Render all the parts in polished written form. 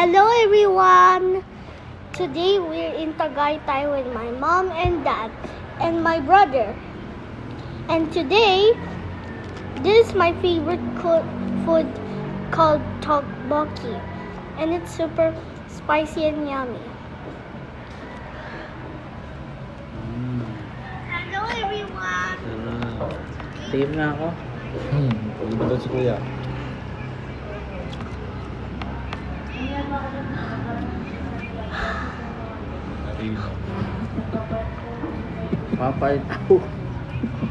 Hello everyone! Today we're in Tagaytay with my mom and dad and my brother. And today, this is my favorite food called tteokbokki. And it's super spicy and yummy. Hello everyone! Team na ako. Hindi ba si Kuya? Papalitaw.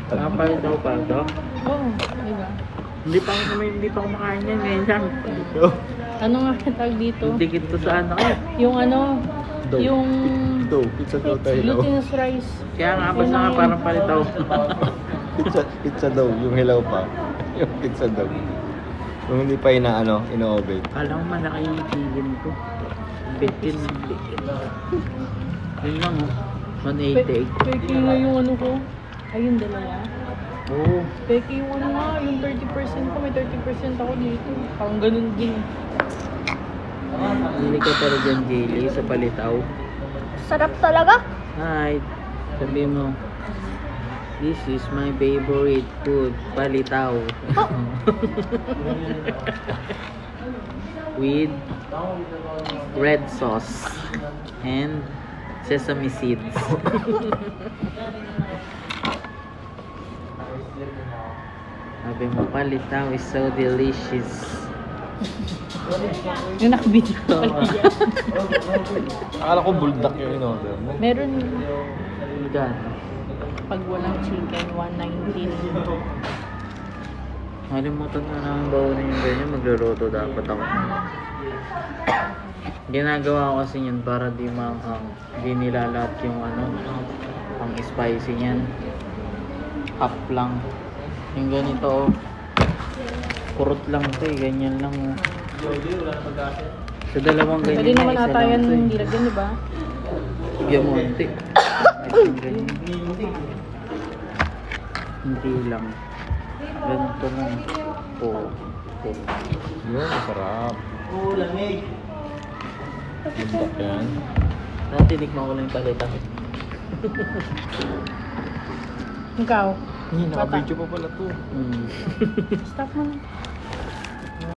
Papalitaw pa ito. Oo, di ba? Hindi pa ako makain yan ngayon lang. Ano nga tawag dito? Dikit to sa ano. Yung ano, Dough. yung Dough. Pizza dough tayo. glutinous rice. Kaya nga basta nga parang palitaw. Pizza dough. Yung hilaw pa. Yung pizza dough. Yung hindi pa ino-oven. Alam mo malaki yung chicken ko. Bitin. Yun lang oh. 188. Peke nga yung ano ko. Ay, yung dalawa. Oo. Peke yung ano nga, yung 30% ko. May 30% ako dito. Parang ganun din. Hindi ka pala dyan, Jaylee, sa palitaw. Sarap talaga. Hi. Sabi mo, this is my favorite food, palitaw. With red sauce and sesame seeds. Sabi mo, palitaw is so delicious. Yung nakabidyo ko pala yan. Akala ko buldak yung in-order mo. Meron Magkano? pag walang chicken, 119. Malimutan na namin bawalin yung ganyan. Magluluto dapat ako. Ginagawa ko kasi yun para di manghang. Di nilalat yung ang spicy niyan. Half lang. Yung ganito oh. Kurot lang to eh. Ganyan lang oh. Sa dalawang ganyan Pwede naman isa ata lang yan to eh. nilagyan, di ba? Bigyan mo unti. Hindi lang. Ganito lang. Oo. Yun, masarap. Buldak yan. Natinikman ko lang yung palitaw. Ikaw. Naka-video pa pala to. Mm. Stop mo na.